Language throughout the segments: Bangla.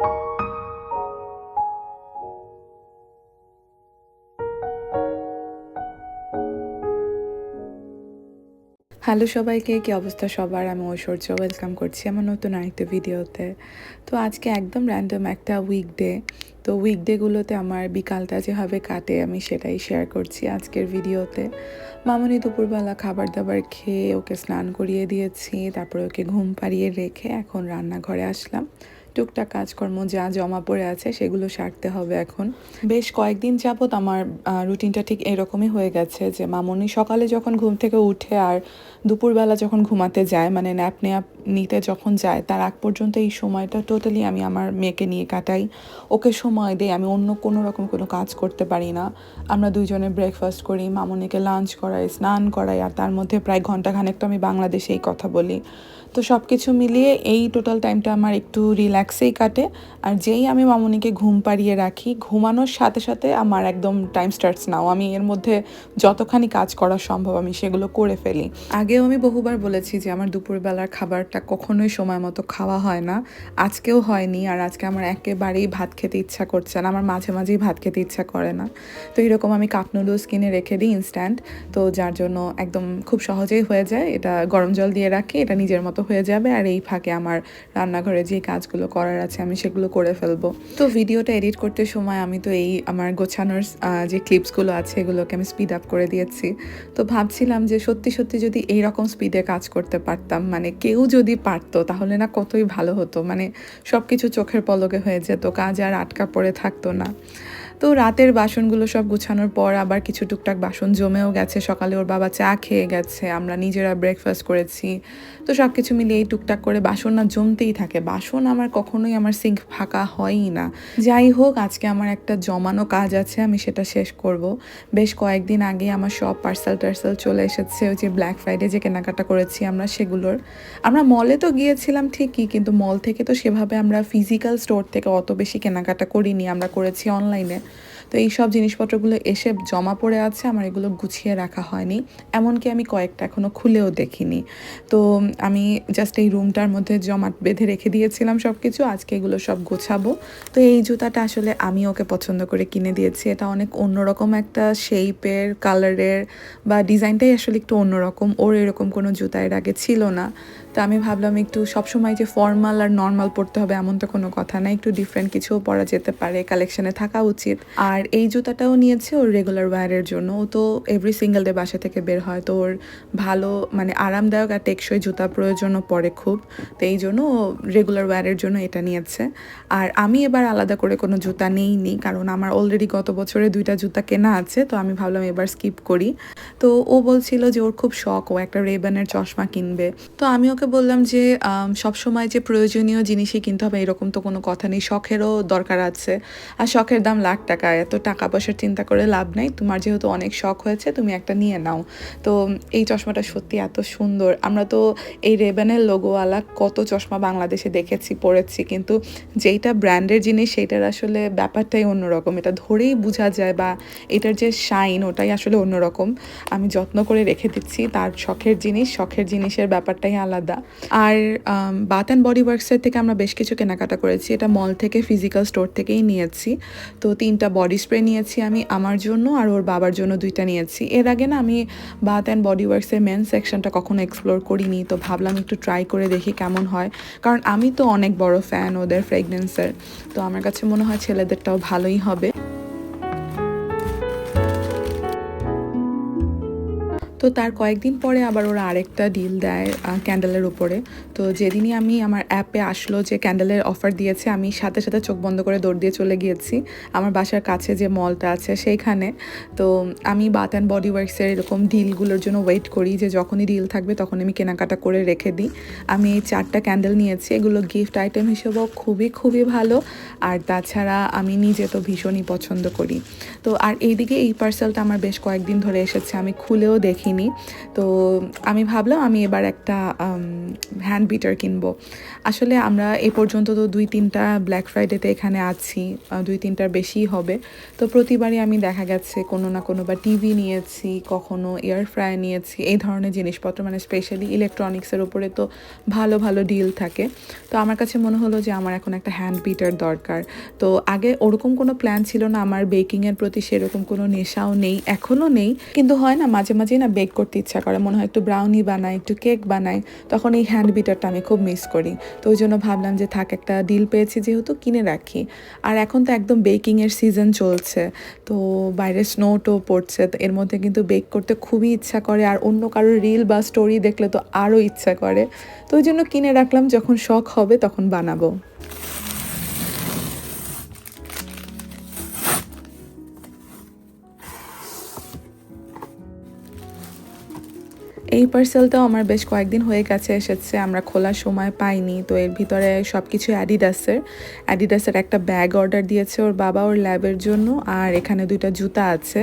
হ্যালো সবাইকে, কি অবস্থা সবার? আমি ঐশ্বর্য, ওয়েলকাম করছি আমার নতুন আরেকটা ভিডিওতে। তো আজকে একদম র্যান্ডম একটা উইকডে। তো উইকডেগুলোতে আমার বিকালটা যেভাবে কাটে আমি সেটাই শেয়ার করছি আজকের ভিডিওতে। মামনি দুপুরবেলা খাবার দাবার খেয়ে ওকে স্নান করিয়ে দিয়েছি, তারপরে ওকে ঘুম পাড়িয়ে রেখে এখন রান্নাঘরে আসলাম। টুকটাক কাজকর্ম যা জমা পড়ে আছে সেগুলো সারতে হবে এখন। বেশ কয়েকদিন যাবত আমার রুটিনটা ঠিক এরকমই হয়ে গেছে যে মামনি সকালে যখন ঘুম থেকে উঠে আর দুপুরবেলা যখন ঘুমাতে যায়, মানে ন্যাপ নিতে যখন যায়, তার আগ পর্যন্ত এই সময়টা টোটালি আমি আমার মেয়েকে নিয়ে কাটাই। ওকে সময় দিই, আমি অন্য কোনো রকম কোনো কাজ করতে পারি না। আমরা দুইজনে ব্রেকফাস্ট করি, মামনিকে লাঞ্চ করাই, স্নান করাই, আর তার মধ্যে প্রায় ঘন্টাখানেক তো আমি বাংলাদেশেই কথা বলি। তো সব কিছু মিলিয়ে এই টোটাল টাইমটা আমার একটু রিল্যাক্সেই কাটে। আর যেই আমি মামনিকে ঘুম পাড়িয়ে রাখি, ঘুমানোর সাথে সাথে আমার একদম টাইম স্টার্টস নাও। আমি এর মধ্যে যতখানি কাজ করা সম্ভব আমি সেগুলো করে ফেলি। আগেও আমি বহুবার বলেছি যে আমার দুপুরবেলার খাবারটা কখনোই সময় মতো খাওয়া হয় না, আজকেও হয়নি। আর আজকে আমার একেবারেই ভাত খেতে ইচ্ছা করছে না, আমার মাঝে মাঝেই ভাত খেতে ইচ্ছা করে না। তো এরকম আমি কাপ নুডলস কিনে রেখে দিই ইনস্ট্যান্ট, তো যার জন্য একদম খুব সহজেই হয়ে যায়। এটা গরম জল দিয়ে রাখি, এটা নিজের মতো হয়ে যাবে, আর এই ফাঁকে আমার রান্নাঘরে যে কাজগুলো করার আছে আমি সেগুলো করে ফেলবো। তো ভিডিওটা এডিট করতে সময় আমি তো এই আমার গোছানোর যে ক্লিপসগুলো আছে এগুলোকে আমি স্পিড আপ করে দিয়েছি। তো ভাবছিলাম যে সত্যি সত্যি যদি এইরকম স্পিডে কাজ করতে পারতাম, মানে কেউ যদি পারতো তাহলে না কতই ভালো হতো। মানে সব কিছু চোখের পলকে হয়ে যেত, কাজ আর আটকা পড়ে থাকতো না। তো রাতের বাসনগুলো সব গুছানোর পর আবার কিছু টুকটাক বাসন জমেও গেছে। সকালে ওর বাবা চা খেয়ে গেছে, আমরা নিজেরা ব্রেকফাস্ট করেছি। তো সব কিছু মিলিয়ে এই টুকটাক করে বাসন না জমতেই থাকে। বাসন আমার কখনোই আমার সিঙ্ক ফাঁকা হয়ই না। যাই হোক, আজকে আমার একটা জমানো কাজ আছে, আমি সেটা শেষ করব। বেশ কয়েকদিন আগে আমার সব পার্সেল টার্সেল চলে এসেছে, ওই যে ব্ল্যাক ফ্রাইডে যে কেনাকাটা করেছি আমরা সেগুলোর। আমরা মলে তো গিয়েছিলাম ঠিকই, কিন্তু মল থেকে তো সেভাবে আমরা ফিজিক্যাল স্টোর থেকে অত বেশি কেনাকাটা করিনি, আমরা করেছি অনলাইনে। তো এই সব জিনিসপত্রগুলো এসে জমা পড়ে আছে, আমার এগুলো গুছিয়ে রাখা হয়নি। এমনকি আমি কয়েকটা এখনও খুলেও দেখিনি। তো আমি জাস্ট এই রুমটার মধ্যে জমা বেঁধে রেখে দিয়েছিলাম সব কিছু, আজকে এগুলো সব গোছাবো। তো এই জুতাটা আসলে আমি ওকে পছন্দ করে কিনে দিয়েছি। এটা অনেক অন্যরকম একটা শেপের, কালারের বা ডিজাইনটাই আসলে একটু অন্যরকম। ওর এরকম কোনো জুতা এর আগে ছিল না। তো আমি ভাবলাম একটু সবসময় যে ফর্মাল আর নর্মাল পরতে হবে এমন তো কোনো কথা না, একটু ডিফারেন্ট কিছুও পরা যেতে পারে, কালেকশনে থাকা উচিত। আর এই জুতাটাও নিয়েছে ওর রেগুলার ওয়্যারের জন্য। ও তো এভরি সিঙ্গেল ডে বাসা থেকে বের হয়, তো ওর ভালো মানে আরামদায়ক আর টেকসই জুতা প্রয়োজনও পড়ে খুব। তো এই জন্য ও রেগুলার ওয়্যারের জন্য এটা নিয়েছে। আর আমি এবার আলাদা করে কোনো জুতা নেইনি, কারণ আমার অলরেডি গত বছরে 2টা জুতা কেনা আছে। তো আমি ভাবলাম এবার স্কিপ করি। তো ও বলছিল যে ওর খুব শখ, ও একটা রেবেনের চশমা কিনবে। তো আমি ওকে বললাম যে সবসময় যে প্রয়োজনীয় জিনিসই কিনতে হবে এরকম তো কোনো কথা নেই, শখেরও দরকার আছে। আর শখের দাম লাখ টাকা, এত টাকা পয়সার চিন্তা করে লাভ নাই। তোমার যেহেতু অনেক শখ হয়েছে তুমি একটা নিয়ে নাও। তো এই চশমাটা সত্যি এত সুন্দর। আমরা তো এই রেবেনের লোগোওয়ালা কত চশমা বাংলাদেশে দেখেছি, পড়েছি, কিন্তু যেইটা ব্র্যান্ডের জিনিস সেইটার আসলে ব্যাপারটাই অন্যরকম। এটা ধরেই বোঝা যায়, বা এটার যে শাইন ওটাই আসলে অন্যরকম। আমি যত্ন করে রেখে দিচ্ছি, তার শখের জিনিস, শখের জিনিসের ব্যাপারটাই আলাদা। আর বাথ অ্যান্ড বডি ওয়ার্কসের থেকে আমরা বেশ কিছু কেনাকাটা করেছি, এটা মল থেকে ফিজিক্যাল স্টোর থেকেই নিয়েছি। তো 3টা বডি স্প্রে নিয়েছি আমি আমার জন্য, আর ওর বাবার জন্য 2টা নিয়েছি। এর আগে না আমি বাথ অ্যান্ড বডি ওয়ার্কসের মেন সেকশনটা কখনো এক্সপ্লোর করিনি, তো ভাবলাম একটু ট্রাই করে দেখি কেমন হয়। কারণ আমি তো অনেক বড় ফ্যান ওদের ফ্রেগনেন্সের, তো আমার কাছে মনে হয় ছেলেদেরটাও ভালোই হবে। তো তার কয়েকদিন পরে আবার ওরা আরেকটা ডিল দেয় ক্যান্ডেলের উপরে। তো যেদিনই আমি আমার অ্যাপে আসলো যে ক্যান্ডেলের অফার দিয়েছে, আমি সাথে সাথে চোখ বন্ধ করে দৌড় দিয়ে চলে গিয়েছি আমার বাসার কাছে যে মলটা আছে সেইখানে। তো আমি বাথ অ্যান্ড বডি ওয়ার্কসের এরকম ডিলগুলোর জন্য ওয়েট করি, যে যখনই ডিল থাকবে তখন আমি কেনাকাটা করে রেখে দিই। আমি এই 4টা ক্যান্ডেল নিয়েছি, এগুলো গিফট আইটেম হিসেবেও খুবই খুবই ভালো। আর তাছাড়া আমি নিজে তো ভীষণই পছন্দ করি। তো আর এইদিকে এই পার্সেলটা আমার বেশ কয়েকদিন ধরে এসেছে, আমি খুলেও দেখি রাখিনি। তো আমি ভাবলাম আমি এবার একটা হ্যান্ড বিটার কিনবো। আসলে আমরা এ পর্যন্ত তো 2-3টা ব্ল্যাক ফ্রাইডেতে এখানে আছি, 2-3টার বেশিই হবে। তো প্রতিবারই আমি দেখা গেছে কোনো না কোনো বা টিভি নিয়েছি, কখনো এয়ার ফ্রায়ার নিয়েছি, এই ধরনের জিনিসপত্র মানে স্পেশালি ইলেকট্রনিক্সের উপরে তো ভালো ভালো ডিল থাকে। তো আমার কাছে মনে হলো যে আমার এখন একটা হ্যান্ড বিটার দরকার। তো আগে ওরকম কোনো প্ল্যান ছিল না, আমার বেকিংয়ের প্রতি সেরকম কোনো নেশাও নেই, এখনও নেই। কিন্তু হয় না মাঝে মাঝেই না বেক করতে ইচ্ছা করে, মনে হয় একটু ব্রাউনি বানাই, একটু কেক বানাই, তখন এই হ্যান্ড বিটারটা আমি খুব মিস করি। তো ওই জন্য ভাবলাম যে থাক, একটা ডিল পেয়েছি যেহেতু কিনে রাখি। আর এখন তো একদম বেকিংয়ের সিজন চলছে, তো বাইরে স্নো টো পড়ছে, তো এর মধ্যে কিন্তু বেক করতে খুবই ইচ্ছা করে, আর অন্য কারোর রিল বা স্টোরি দেখলে তো আরও ইচ্ছা করে। তো ওই জন্য কিনে রাখলাম, যখন শখ হবে তখন বানাবো। এই পার্সেলটাও আমার বেশ কয়েকদিন হয়ে গেছে এসেছে, আমরা খোলার সময় পাইনি। তো এর ভিতরে সব কিছু অ্যাডিডাসের একটা ব্যাগ অর্ডার দিয়েছে ওর বাবা ওর ল্যাবের জন্য, আর এখানে 2টা জুতা আছে।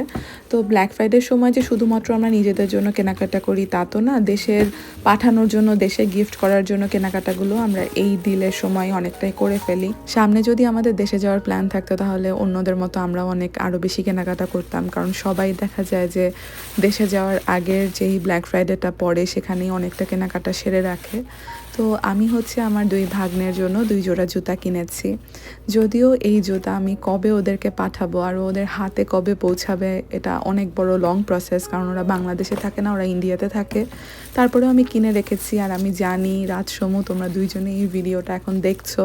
তো ব্ল্যাক ফ্রাইডের সময় যে শুধুমাত্র আমরা নিজেদের জন্য কেনাকাটা করি তা তো না, দেশের পাঠানোর জন্য, দেশে গিফট করার জন্য কেনাকাটাগুলো আমরা এই ডিলের সময় অনেকটাই করে ফেলি। সামনে যদি আমাদের দেশে যাওয়ার প্ল্যান থাকতো তাহলে অন্যদের মতো আমরাও আরও বেশি কেনাকাটা করতাম, কারণ সবাই দেখা যায় যে দেশে যাওয়ার আগের যেই ব্ল্যাক ফ্রাইডেটা পড়ে সেখানেই অনেকটা কেনাকাটা সেরে রাখে। তো আমি আমার 2 ভাগ্নের জন্য 2 জোড়া জুতা কিনেছি। যদিও এই জুতা আমি কবে ওদেরকে পাঠাবো আর ওদের হাতে কবে পৌঁছাবে এটা অনেক বড় লং প্রসেস, কারণ ওরা বাংলাদেশে থাকে না, ওরা ইন্ডিয়াতে থাকে। তারপরেও আমি কিনে রেখেছি, আর আমি জানি রাত সমু তোমরা 2জনে এই ভিডিওটা এখন দেখছো,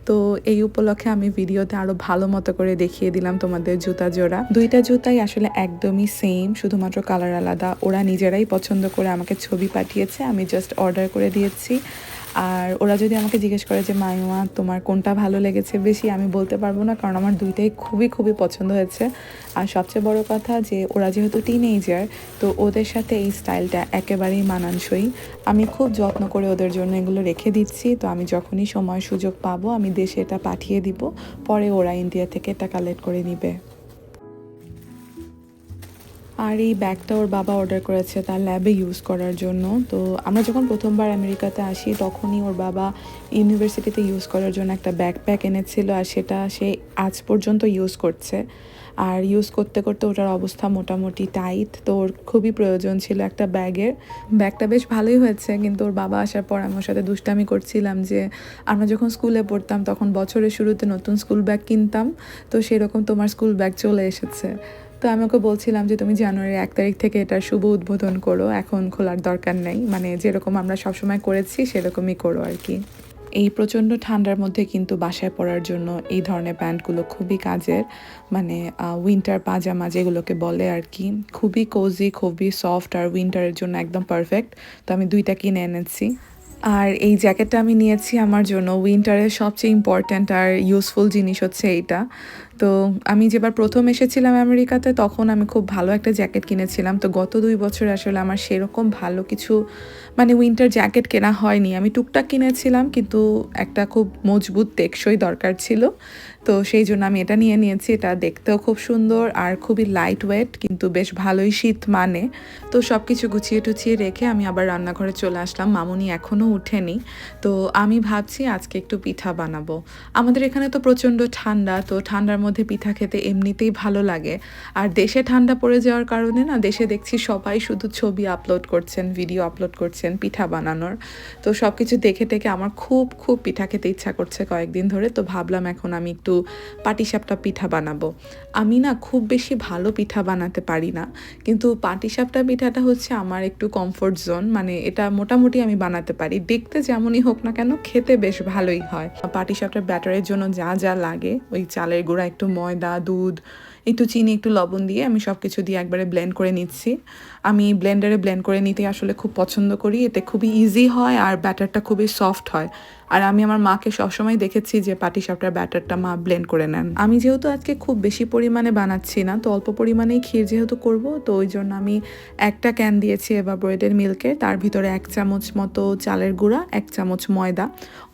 তো এই উপলক্ষে আমি ভিডিওতে আরও ভালো মতো করে দেখিয়ে দিলাম তোমাদের জুতা জোড়া। 2টা জুতাই আসলে একদমই সেম, শুধুমাত্র কালার আলাদা। ওরা নিজেরাই পছন্দ করে আমাকে ছবি পাঠিয়েছে, আমি জাস্ট অর্ডার করে দিয়েছি। আর ওরা যদি আমাকে জিজ্ঞেস করে যে মাইমা তোমার কোনটা ভালো লেগেছে বেশি, আমি বলতে পারবো না, কারণ আমার 2টাই খুবই খুবই পছন্দ হয়েছে। আর সবচেয়ে বড় কথা যে ওরা যেহেতু টিনেজার, তো ওদের সাথে এই স্টাইলটা একেবারেই মানানসই। আমি খুব যত্ন করে ওদের জন্য এগুলো রেখে দিচ্ছি। তো আমি যখনই সময় সুযোগ পাবো আমি দেশে এটা পাঠিয়ে দিব, পরে ওরা ইন্ডিয়া থেকে এটা কালেক্ট করে নিবে। আর এই ব্যাগটা ওর বাবা অর্ডার করেছে তার ল্যাবে ইউজ করার জন্য। তো আমরা যখন প্রথমবার আমেরিকাতে আসি তখনই ওর বাবা ইউনিভার্সিটিতে ইউজ করার জন্য একটা ব্যাকপ্যাক এনেছিল, আর সেটা সে আজ পর্যন্ত ইউজ করছে। আর ইউজ করতে করতে ওটার অবস্থা মোটামুটি টাইট, তো ওর খুবই প্রয়োজন ছিল একটা ব্যাগের। ব্যাগটা বেশ ভালোই হয়েছে, কিন্তু ওর বাবা আসার পর আমার সাথে দুষ্টামি করছিলাম যে আমরা যখন স্কুলে পড়তাম তখন বছরের শুরুতে নতুন স্কুল ব্যাগ কিনতাম, তো সেরকম তোমার স্কুল ব্যাগ চলে এসেছে। তো আমি ওকে বলছিলাম যে তুমি জানুয়ারির 1 তারিখ থেকে এটার শুভ উদ্বোধন করো, এখন খোলার দরকার নেই, মানে যেরকম আমরা সবসময় করেছি সেরকমই করো আর কি। এই প্রচণ্ড ঠান্ডার মধ্যে কিন্তু বাসায় পরার জন্য এই ধরনের প্যান্টগুলো খুবই কাজের, মানে উইন্টার পাজামা যেগুলোকে বলে আর কি, খুবই কোজি, খুবই সফট, আর উইন্টারের জন্য একদম পারফেক্ট। তো আমি 2টা কিনে এনেছি। আর এই জ্যাকেটটা আমি নিয়েছি আমার জন্য উইন্টারের সবচেয়ে ইম্পর্ট্যান্ট আর ইউজফুল জিনিস হচ্ছে এইটা। তো আমি যেবার প্রথম এসেছিলাম আমেরিকাতে তখন আমি খুব ভালো একটা জ্যাকেট কিনেছিলাম। তো গত 2 বছর আসলে আমার সেরকম ভালো কিছু মানে উইন্টার জ্যাকেট কেনা হয়নি। আমি টুকটাক কিনেছিলাম, কিন্তু একটা খুব মজবুত টেকসই দরকার ছিল। তো সেই জন্য আমি এটা নিয়ে নিয়েছি। এটা দেখতেও খুব সুন্দর আর খুবই লাইট ওয়েট, কিন্তু বেশ ভালোই শীত মানে। তো সব কিছু গুছিয়ে টুছিয়ে রেখে আমি আবার রান্নাঘরে চলে আসলাম। মামুনি এখনও উঠেনি। তো আমি ভাবছি আজকে একটু পিঠা বানাবো। আমাদের এখানে তো প্রচণ্ড ঠান্ডা, তো ঠান্ডার মধ্যে পিঠা খেতে এমনিতেই ভালো লাগে। আর দেশে ঠান্ডা পড়ে যাওয়ার কারণে না, দেশে দেখছি সবাই শুধু ছবি আপলোড করছেন, ভিডিও আপলোড করছেন পিঠা বানানোর। তো সব কিছু দেখে টেকে আমার খুব খুব পিঠা খেতে ইচ্ছা করছে কয়েকদিন ধরে। তো ভাবলাম এখন আমি একটু পাটিসাপটা পিঠা বানাবো। আমি না খুব বেশি ভালো পিঠা বানাতে পারি না, কিন্তু পাটিসাপটা পিঠাটা হচ্ছে আমার একটু কমফোর্ট জোন, মানে এটা মোটামুটি আমি বানাতে পারি। দেখতে যেমনই হোক না কেন খেতে বেশ ভালোই হয়। পাটিসাপটার ব্যাটারের জন্য যা যা লাগে, ওই চালের গুঁড়া, একটু ময়দা, দুধ, একটু চিনি, একটু লবণ দিয়ে আমি সব কিছু দিয়ে একবারে ব্লেন্ড করে নিচ্ছি। আমি ব্লেন্ডারে ব্লেন্ড করে নিতে আসলে খুব পছন্দ করি, এতে খুবই ইজি হয় আর ব্যাটারটা খুবই সফট হয়। আর আমি আমার মাকে সবসময় দেখেছি যে পাটিসাপটার ব্যাটারটা মা ব্লেন্ড করে নেন। আমি যেহেতু আজকে খুব বেশি পরিমাণে বানাচ্ছি না, তো অল্প পরিমাণেই ক্ষীর যেহেতু করব, তো ওই জন্য আমি একটা ক্যান দিয়েছি এভাপোরেটেড মিল্কে, তার ভিতরে 1 চামচ মতো চালের গুঁড়া, 1 চামচ ময়দা।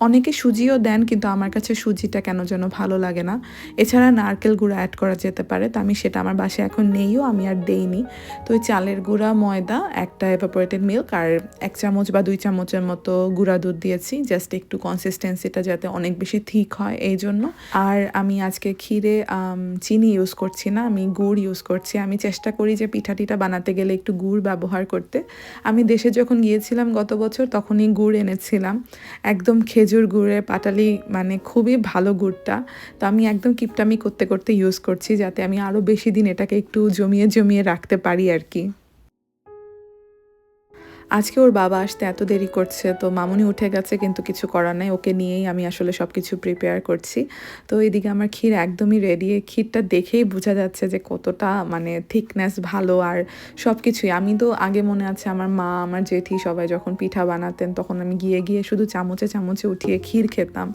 অনেকে সুজিও দেন, কিন্তু আমার কাছে সুজিটা কেন যেন ভালো লাগে না। এছাড়া নারকেল গুঁড়া অ্যাড করা যেতে পারে, করে, তো আমি সেটা আমার বাসায় এখন নেইও, আমি আর দেইনি। তো ওই চালের গুঁড়া, ময়দা, একটা এভাপোরেটেড মিল্ক আর 1 চামচ বা 2 চামচের মতো গুঁড়া দুধ দিয়েছি, জাস্ট একটু কনসিস্টেন্সিটা যাতে অনেক বেশি থিক হয় এই জন্য। আর আমি আজকে ক্ষীরে চিনি ইউজ করছি না, আমি গুড় ইউজ করছি। আমি চেষ্টা করি যে পিঠাটিটা বানাতে গেলে একটু গুড় ব্যবহার করতে। আমি দেশে যখন গিয়েছিলাম গত বছর তখনই গুড় এনেছিলাম, একদম খেজুর গুড়ের পাটালি, মানে খুবই ভালো গুড়টা। তো আমি একদম কিপটামি করতে করতে ইউজ করছি যাতে আমি আরও বেশি দিন এটাকে একটু জমিয়ে জমিয়ে রাখতে পারি আর কি। আজকে ওর বাবা আসতে এত দেরি করছে, তো মামুনি উঠে গেছে কিন্তু কিছু করার নাই, ওকে নিয়েই আমি আসলে সব কিছু প্রিপেয়ার করছি। তো এদিকে আমার ক্ষীর একদমই রেডি। ক্ষীরটা দেখেই বোঝা যাচ্ছে যে কতটা মানে থিকনেস ভালো আর সব কিছুই। আমি তো আগে মনে আছে আমার মা, আমার জেঠি সবাই যখন পিঠা বানাতেন তখন আমি গিয়ে গিয়ে শুধু চামচে চামচে উঠিয়ে ক্ষীর খেতাম।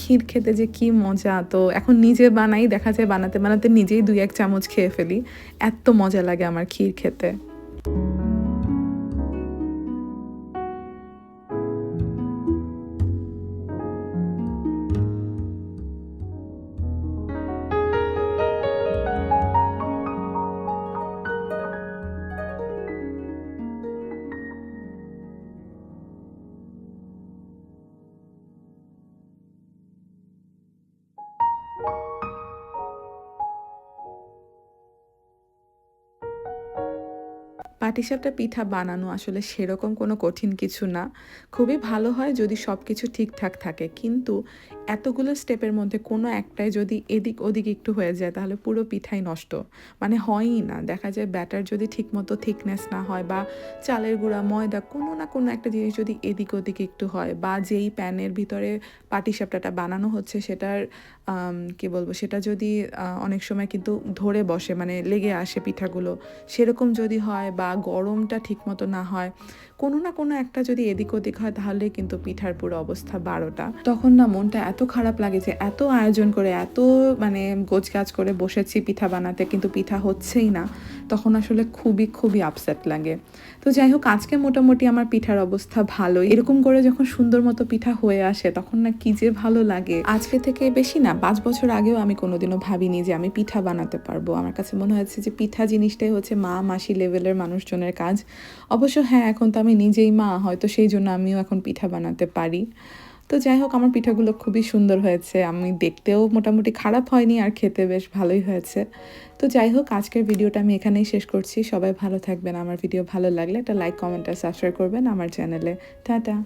ক্ষীর খেতে যে কি মজা! তো এখন নিজে বানাই, দেখা যায় বানাতে বানাতে নিজেই 2-1 চামচ খেয়ে ফেলি। এত মজা লাগে আমার ক্ষীর খেতে। পাটিসাপটা পিঠা বানানো আসলে সেরকম কোনো কঠিন কিছু না। খুবই ভালো হয় যদি সব কিছু ঠিকঠাক থাকে। কিন্তু এতগুলো স্টেপের মধ্যে কোনো একটাই যদি এদিক ওদিক একটু হয়ে যায় তাহলে পুরো পিঠাই নষ্ট। মানে হয়ই না। দেখা যায় ব্যাটার যদি ঠিকমতো থিকনেস না হয় বা চালের গুঁড়া, ময়দা কোনো না কোনো একটা জিনিস যদি এদিক ওদিক একটু হয় বা যেই প্যানের ভিতরে পাটিসাপটাটা বানানো হচ্ছে সেটার কি বলবো, সেটা যদি অনেক সময় কিন্তু ধরে বসে, মানে লেগে আসে পিঠাগুলো, সেরকম যদি হয় বা গরমটা ঠিকমতো না হয়, কোনো না কোনো একটা যদি এদিক ওদিক হয় তাহলে কিন্তু পিঠার পুরো অবস্থা 12টা। তখন না মনটা এত খারাপ লাগে যে এত আয়োজন করে, এত মানে গোছগাছ করে বসেছি পিঠা বানাতে কিন্তু পিঠা হচ্ছেই না। তখন আসলে খুবই খুবই আপসেট লাগে। তো যাই হোক, আজকে মোটামুটি আমার পিঠার অবস্থা ভালোই। এরকম করে যখন সুন্দর মতো পিঠা হয়ে আসে তখন না কি যে ভালো লাগে। আজকে থেকে বেশি না, 5 বছর আগেও আমি কোনোদিনও ভাবিনি যে আমি পিঠা বানাতে পারবো। আমার কাছে মনে হয়েছে যে পিঠা জিনিসটাই হচ্ছে মা মাসি লেভেলের মানুষজনের কাজ। অবশ্য হ্যাঁ, এখন তো আমি নিজেই মা, হয়তো সেই জন্য আমিও এখন পিঠা বানাতে পারি। তো যাই হোক, আমার পিঠাগুলো খুবই সুন্দর হয়েছে। আমি দেখতেও মোটামুটি খারাপ হয়নি আর খেতে বেশ ভালোই হয়েছে। তো যাই হোক, আজকের ভিডিওটা আমি এখানেই শেষ করছি। সবাই ভালো থাকবেন। আমার ভিডিও ভালো লাগলে একটা লাইক, কমেন্ট আর সাবস্ক্রাইব করবেন আমার চ্যানেলে। টাটা।